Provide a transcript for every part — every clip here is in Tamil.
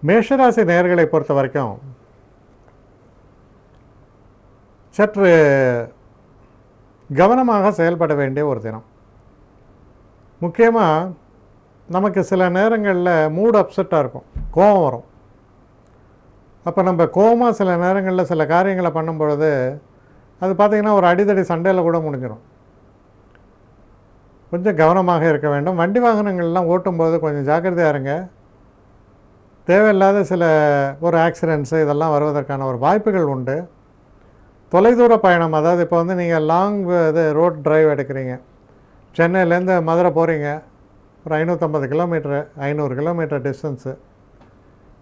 மேஷராசி நேயர்களை பொறுத்த வரைக்கும் சற்று கவனமாக செயல்பட வேண்டிய ஒரு தினம். முக்கியமாக நமக்கு சில நேரங்களில் மூட் அப்செட்டாக இருக்கும், கோபம் வரும். அப்போ நம்ம கோபமாக சில நேரங்களில் சில காரியங்களை பண்ணும் பொழுது அது பார்த்திங்கன்னா ஒரு அடிதடி சண்டையில் கூட முடிஞ்சிடும். கொஞ்சம் கவனமாக இருக்க வேண்டும். வண்டி வாகனங்கள்லாம் ஓட்டும்போது கொஞ்சம் ஜாக்கிரதையாக இருங்க. தேவையில்லாத சில ஒரு ஆக்சிடென்ட்ஸு இதெல்லாம் வருவதற்கான ஒரு வாய்ப்புகள் உண்டு. தொலைதூர பயணம், அதாவது இப்போ வந்து நீங்கள் லாங் ரோட் டிரைவ் எடுக்கிறீங்க, சென்னையிலேருந்து மதுரை போகிறீங்க, ஒரு 550 கிலோமீட்டரு 500 கிலோமீட்டர் டிஸ்டன்ஸு.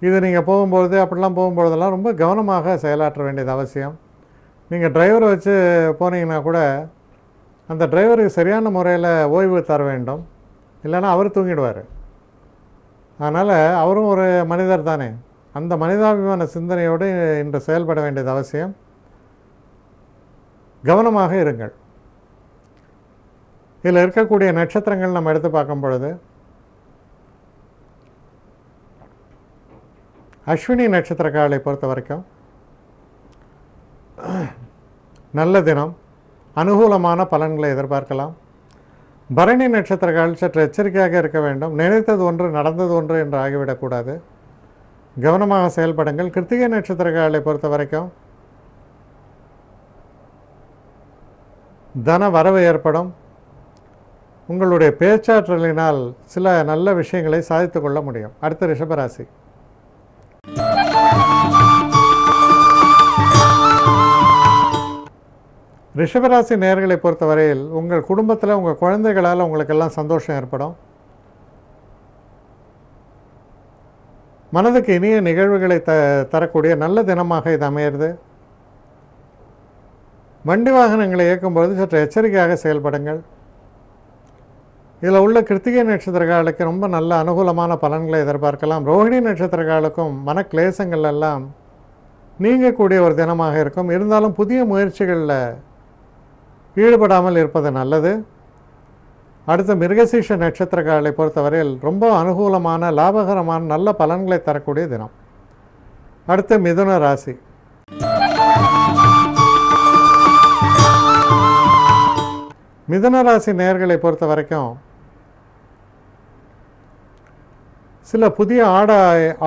இது நீங்கள் போகும்பொழுது அப்படிலாம் போகும்பொழுதெல்லாம் ரொம்ப கவனமாக செயலாற்ற வேண்டியது அவசியம். நீங்கள் டிரைவரை வச்சு போனீங்கன்னா கூட அந்த டிரைவருக்கு சரியான முறையில் ஓய்வு தர வேண்டும், இல்லைன்னா அவர் தூங்கிடுவார். அதனால் அவரும் ஒரு மனிதர் தானே, அந்த மனிதாபிமான சிந்தனையோடு இன்று செயல்பட வேண்டியது அவசியம். கவனமாக இருங்கள். இதில் இருக்கக்கூடிய நட்சத்திரங்கள் நம்ம எடுத்து பார்க்கும் பொழுது அஸ்வினி நட்சத்திரக்காரர்களை பொறுத்த வரைக்கும் நல்ல தினம், அனுகூலமான பலன்களை எதிர்பார்க்கலாம். பரணி நட்சத்திரக்காரர்கள் சற்று எச்சரிக்கையாக இருக்க வேண்டும். நினைத்தது ஒன்று நடந்தது ஒன்று என்று ஆகிவிடக்கூடாது. கவனமாக செயல்படுங்கள். கிருத்திகை நட்சத்திரக்காரர்களை பொறுத்த வரைக்கும் தன வரவு ஏற்படும். உங்களுடைய பேச்சாற்றலினால் சில நல்ல விஷயங்களை சாதித்து கொள்ள முடியும். அடுத்த ரிஷபராசி. ரிஷபராசி நேயர்களை பொறுத்தவரையில் உங்கள் குடும்பத்தில் உங்கள் குழந்தைகளால் உங்களுக்கெல்லாம் சந்தோஷம் ஏற்படும். மனதுக்கு இனிய நிகழ்வுகளை தரக்கூடிய நல்ல தினமாக இது அமையிறது. வண்டி வாகனங்களை இயக்கும்போது சற்று எச்சரிக்கையாக செயல்படுங்கள். இதில் உள்ள கிருத்திகை நட்சத்திரக்காரர்களுக்கு ரொம்ப நல்ல அனுகூலமான பலன்களை எதிர்பார்க்கலாம். ரோஹிணி நட்சத்திரக்காரர்களுக்கும் மன கிளேசங்கள் எல்லாம் நீங்கக்கூடிய ஒரு தினமாக இருக்கும். இருந்தாலும் புதிய முயற்சிகளில் ஈடுபடாமல் இருப்பது நல்லது. அடுத்த மிருகசீஷ நட்சத்திரக்காரர்களை பொறுத்தவரையில் ரொம்ப அனுகூலமான லாபகரமான நல்ல பலன்களை தரக்கூடிய தினம். அடுத்த மிதுன ராசி. மிதுன ராசி நேயர்களை பொறுத்த வரைக்கும் சில புதிய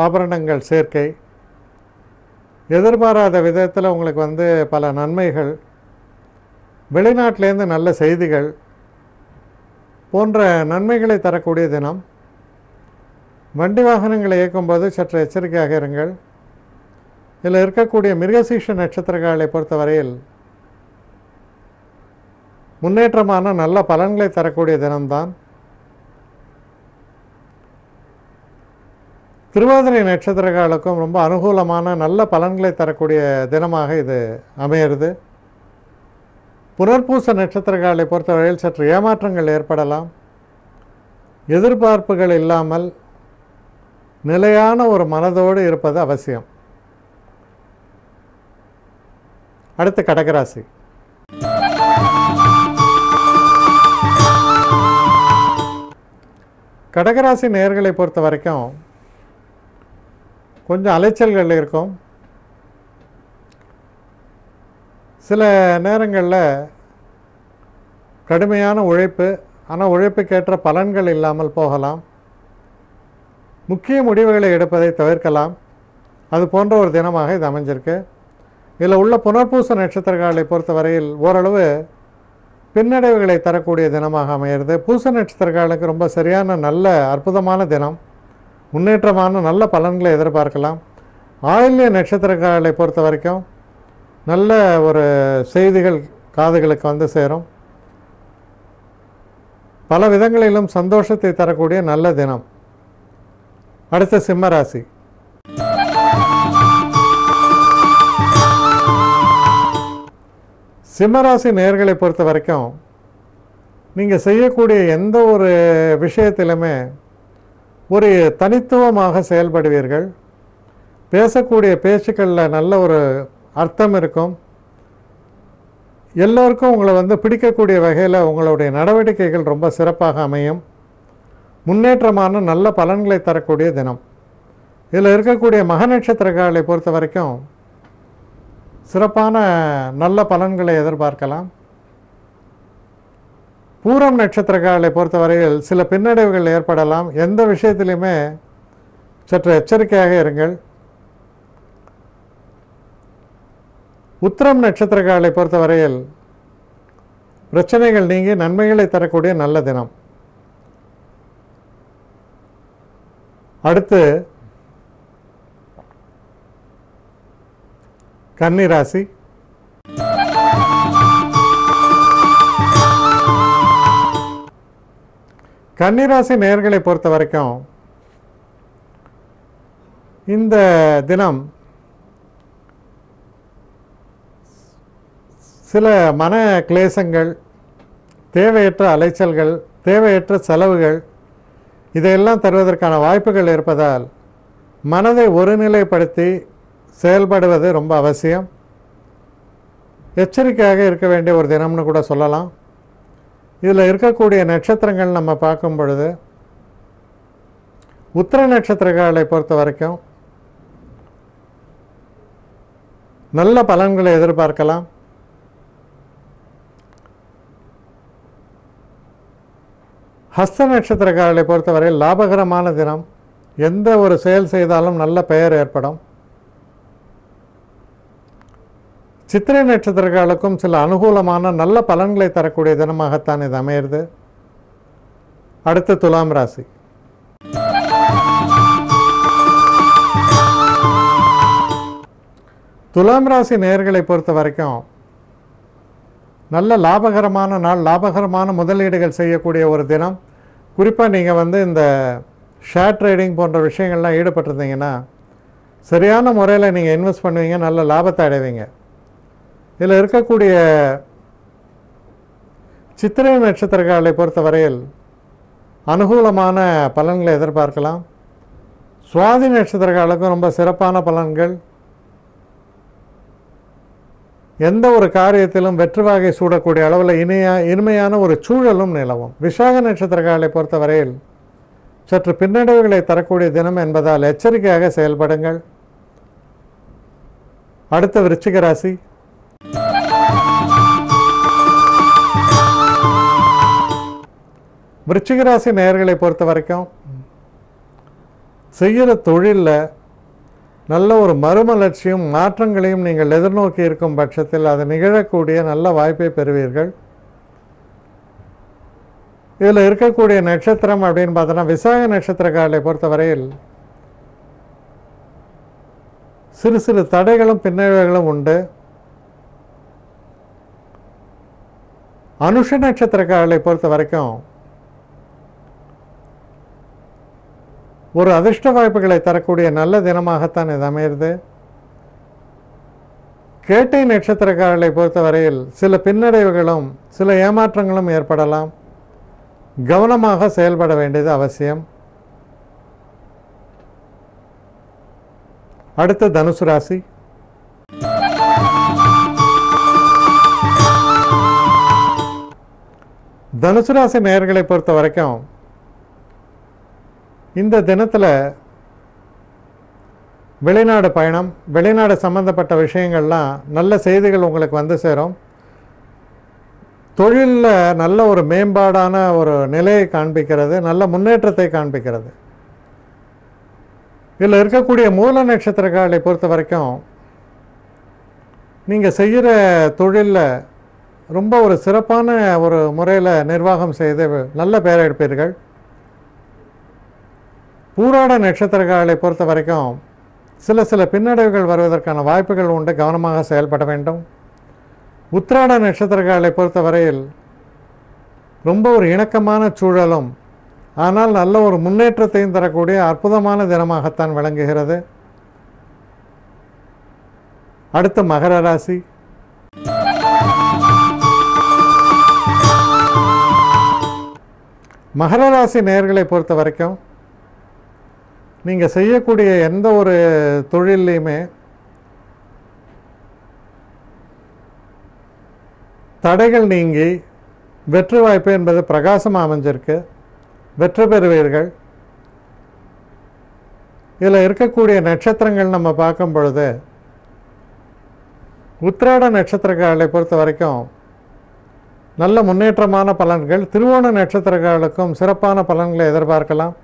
ஆபரணங்கள் சேர்க்கை, எதிர்பாராத விதத்தில் உங்களுக்கு வந்து பல நன்மைகள், வெளிநாட்டிலேருந்து நல்ல செய்திகள் போன்ற நன்மைகளை தரக்கூடிய தினம். வண்டி வாகனங்களை இயக்கும்போது சற்று எச்சரிக்கையாக இருங்கள். இதில் இருக்கக்கூடிய மிருகசீஷ நட்சத்திரக்காரர்களை பொறுத்தவரையில் முன்னேற்றமான நல்ல பலன்களை தரக்கூடிய தினம்தான். திருவாதிரை நட்சத்திரக்காரர்களுக்கும் ரொம்ப அனுகூலமான நல்ல பலன்களை தரக்கூடிய தினமாக இது அமையிறது. புனர்பூச நட்சத்திரக்காரர்களை பொறுத்தவரையில் சற்று ஏமாற்றங்கள் ஏற்படலாம். எதிர்பார்ப்புகள் இல்லாமல் நிலையான ஒரு மனதோடு இருப்பது அவசியம். அடுத்து கடகராசி. கடகராசி நேயர்களை பொறுத்த வரைக்கும் கொஞ்சம் அலைச்சல்கள் இருக்கும். சில நேரங்களில் கடுமையான உழைப்பு, ஆனால் உழைப்புக்கேற்ற பலன்கள் இல்லாமல் போகலாம். முக்கிய முடிவுகளை எடுப்பதை தவிர்க்கலாம். அது போன்ற ஒரு தினமாக இது அமைஞ்சிருக்கு. இதில் உள்ள புனர்பூச நட்சத்திரக்காரர்களை பொறுத்தவரையில் ஓரளவு பின்னடைவுகளை தரக்கூடிய தினமாக அமையிறது. பூச நட்சத்திரக்காரர்களுக்கு ரொம்ப சரியான நல்ல அற்புதமான தினம், முன்னேற்றமான நல்ல பலன்களை எதிர்பார்க்கலாம். ஆயில்ய நட்சத்திரக்காரர்களை பொறுத்த வரைக்கும் நல்ல ஒரு செய்திகள் காதுகளுக்கு வந்து சேரும். பல விதங்களிலும் சந்தோஷத்தை தரக்கூடிய நல்ல தினம். அடுத்த சிம்மராசி. சிம்மராசி நேயர்களை பொறுத்த வரைக்கும் நீங்கள் செய்யக்கூடிய எந்த ஒரு விஷயத்திலுமே ஒரு தனித்துவமாக செயல்படுவீர்கள். பேசக்கூடிய பேச்சுக்களில் நல்ல ஒரு அர்த்தம் இருக்கும். எல்லோருக்கும் உங்களை வந்து பிடிக்கக்கூடிய வகையில் உங்களுடைய நடவடிக்கைகள் ரொம்ப சிறப்பாக அமையும். முன்னேற்றமான நல்ல பலன்களை தரக்கூடிய தினம். இதில் இருக்கக்கூடிய மக நட்சத்திரக்காரர்களை பொறுத்த வரைக்கும் சிறப்பான நல்ல பலன்களை எதிர்பார்க்கலாம். பூரம் நட்சத்திரக்காரர்களை பொறுத்தவரையில் சில பின்னடைவுகள் ஏற்படலாம். எந்த விஷயத்திலையுமே சற்று எச்சரிக்கையாக இருங்கள். உத்திரம் நட்சத்திரக்காரர்களை பொறுத்தவரையில் பிரச்சனைகள் நீங்கி நன்மைகளை தரக்கூடிய நல்ல தினம். அடுத்து கன்னி ராசி. கன்னி ராசி நேயர்களை பொறுத்த வரைக்கும் இந்த தினம் சில மன கிளேசங்கள், தேவையற்ற அலைச்சல்கள், தேவையற்ற செலவுகள் இதையெல்லாம் தருவதற்கான வாய்ப்புகள் இருப்பதால் மனதை ஒருநிலைப்படுத்தி செயல்படுவது ரொம்ப அவசியம். எச்சரிக்கையாக இருக்க வேண்டிய ஒரு தினம்னு கூட சொல்லலாம். இதில் இருக்கக்கூடிய நட்சத்திரங்கள் நம்ம பார்க்கும் பொழுது உத்திர நட்சத்திரங்களை பொறுத்த வரைக்கும் நல்ல பலன்களை எதிர்பார்க்கலாம். ஹஸ்த நட்சத்திரக்காரர்களை பொறுத்தவரை லாபகரமான தினம். எந்த ஒரு செயல் செய்தாலும் நல்ல பெயர் ஏற்படும். சித்திரை நட்சத்திரக்காரர்களுக்கும் சில அனுகூலமான நல்ல பலன்களை தரக்கூடிய தினமாகத்தான் இது அமையிறது. அடுத்து துலாம் ராசி. துலாம் ராசி நேயர்களை பொறுத்த வரைக்கும் நல்ல லாபகரமான நாள், லாபகரமான முதலீடுகள் செய்யக்கூடிய ஒரு தினம். குறிப்பாக நீங்கள் இந்த ஷேர் ட்ரேடிங் போன்ற விஷயங்கள்லாம் ஈடுபட்டிருந்தீங்கன்னா சரியான முறையில் நீங்கள் இன்வெஸ்ட் பண்ணுவீங்க, நல்ல லாபத்தை அடைவீங்க. இதில் இருக்கக்கூடிய சித்திரை நட்சத்திரங்களை பொறுத்த வரையில் அனுகூலமான பலன்களை எதிர்பார்க்கலாம். சுவாதி நட்சத்திரங்களுக்கும் ரொம்ப சிறப்பான பலன்கள். எந்த ஒரு காரியத்திலும் வெற்றி வாகை சூடக்கூடிய அளவில் இனிமையான ஒரு சூழலும் நிலவும். விசாக நட்சத்திரங்களை பொறுத்தவரையில் சற்று பின்னடைவுகளை தரக்கூடிய தினம் என்பதால் எச்சரிக்கையாக செயல்படுங்கள். அடுத்த விருச்சிக ராசி. விருச்சிக ராசி நேயர்களை பொறுத்த வரைக்கும் செய்கிற தொழிலில் நல்ல ஒரு மறுமலர்ச்சியும் மாற்றங்களையும் நீங்கள் எதிர்நோக்கி இருக்கும் பட்சத்தில் அது நிகழக்கூடிய நல்ல வாய்ப்பை பெறுவீர்கள். இதில் இருக்கக்கூடிய நட்சத்திரம் அப்படின்னு பார்த்தோன்னா விசாக நட்சத்திரக்காரர்களை பொறுத்தவரையில் சிறு சிறு தடைகளும் பின்னடைவுகளும் உண்டு. அனுஷ நட்சத்திரக்காரர்களை பொறுத்த வரைக்கும் ஒரு அதிர்ஷ்ட வாய்ப்புகளை தரக்கூடிய நல்ல தினமாகத்தான் இது அமையிறது. கேட்டை நட்சத்திரக்காரர்களை பொறுத்தவரையில் சில பின்னடைவுகளும் சில ஏமாற்றங்களும் ஏற்படலாம். கவனமாக செயல்பட வேண்டியது அவசியம். அடுத்து தனுசு ராசி. தனுசு ராசி நேயர்களை பொறுத்த வரைக்கும் இந்த தினத்தில் வெளிநாடு பயணம், வெளிநாடு சம்பந்தப்பட்ட விஷயங்கள்லாம் நல்ல செய்திகள் உங்களுக்கு வந்து சேரும். தொழிலில் நல்ல ஒரு மேம்பாடான ஒரு நிலையை காண்பிக்கிறது, நல்ல முன்னேற்றத்தை காண்பிக்கிறது. இதில் இருக்கக்கூடிய மூல நட்சத்திரங்களை பொறுத்த வரைக்கும் நீங்கள் செய்கிற தொழிலில் ரொம்ப ஒரு சிறப்பான ஒரு முறையில் நிர்வாகம் செய்து நல்ல பெயர் எடுப்பீர்கள். பூராட நட்சத்திரங்களை பொறுத்த வரைக்கும் சில பின்னடைவுகள் வருவதற்கான வாய்ப்புகள் உண்டு, கவனமாக செயல்பட வேண்டும். உத்திராட நட்சத்திரங்களை பொறுத்த வரையில் ரொம்ப ஒரு இணக்கமான சூழலும் ஆனால் நல்ல ஒரு முன்னேற்றத்தையும் தரக்கூடிய அற்புதமான தினமாகத்தான் விளங்குகிறது. அடுத்து மகர ராசி. மகர ராசி நேயர்களை பொறுத்த வரைக்கும் நீங்கள் செய்யக்கூடிய எந்த ஒரு தொழிலையுமே தடைகள் நீங்கி வெற்றி வாய்ப்பு என்பது பிரகாசமாக அமைஞ்சிருக்கு. வெற்றி பெறுவீர்கள். இதில் இருக்கக்கூடிய நட்சத்திரங்கள் நம்ம பார்க்கும் பொழுது உத்திராட நட்சத்திரக்காரர்களை பொறுத்த வரைக்கும் நல்ல முன்னேற்றமான பலன்கள், திருவோண நட்சத்திரக்காரர்களுக்கும் சிறப்பான பலன்களை எதிர்பார்க்கலாம்.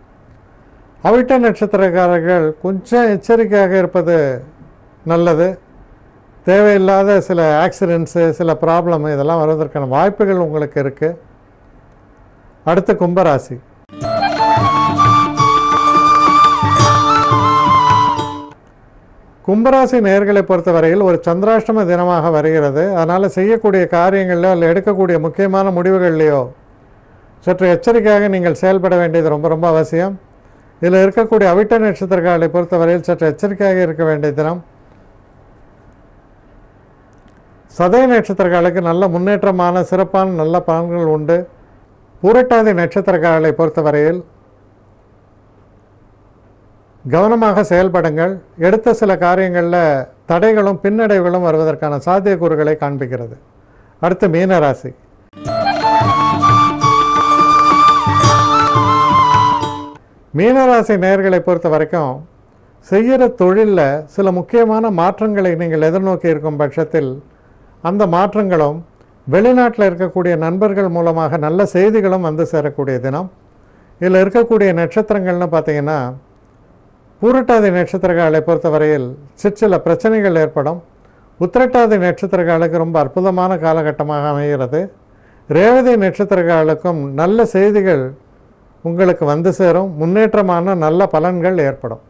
அவிட்ட நட்சத்திரக்காரர்கள் கொஞ்சம் எச்சரிக்கையாக இருப்பது நல்லது. தேவையில்லாத சில ஆக்சிடென்ட்ஸு, சில ப்ராப்ளம் இதெல்லாம் வருவதற்கான வாய்ப்புகள் உங்களுக்கு இருக்குது. அடுத்து கும்பராசி. கும்பராசி நேயர்களை பொறுத்தவரையில் ஒரு சந்திராஷ்டம தினமாக வருகிறது. அதனால் செய்யக்கூடிய காரியங்களிலோ இல்லை எடுக்கக்கூடிய முக்கியமான முடிவுகள்லையோ சற்று எச்சரிக்கையாக நீங்கள் செயல்பட வேண்டியது ரொம்ப ரொம்ப அவசியம். இதில் இருக்கக்கூடிய அவிட்ட நட்சத்திரக்காரர்களை பொறுத்தவரையில் சற்று எச்சரிக்கையாக இருக்க வேண்டிய தினம். சதய நட்சத்திரக்காரர்களுக்கு நல்ல முன்னேற்றமான சிறப்பான நல்ல பலன்கள் உண்டு. பூரட்டாதி நட்சத்திரக்காரர்களை பொறுத்தவரையில் கவனமாக செயல்படுங்கள். எடுத்த சில காரியங்களில் தடைகளும் பின்னடைவுகளும் வருவதற்கான சாத்தியக்கூறுகளை காண்பிக்கிறது. அடுத்து மீனராசி. மீனராசி நேயர்களை பொறுத்த வரைக்கும் செய்கிற தொழிலில் சில முக்கியமான மாற்றங்களை நீங்கள் எதிர்நோக்கி இருக்கும் பட்சத்தில் அந்த மாற்றங்களும் வெளிநாட்டில் இருக்கக்கூடிய நண்பர்கள் மூலமாக நல்ல செய்திகளும் வந்து சேரக்கூடிய தினம். இதில் இருக்கக்கூடிய நட்சத்திரங்கள்னு பார்த்தீங்கன்னா பூரட்டாதி நட்சத்திரக்காரர்களை பொறுத்தவரையில் சிற்சில பிரச்சனைகள் ஏற்படும். உத்திரட்டாதி நட்சத்திரக்காரர்களுக்கு ரொம்ப அற்புதமான காலகட்டமாக அமைகிறது. ரேவதி நட்சத்திரக்காரர்களுக்கும் நல்ல செய்திகள் உங்களுக்கு வந்து சேரும். முன்னேற்றமான நல்ல பலன்கள் ஏற்படும்.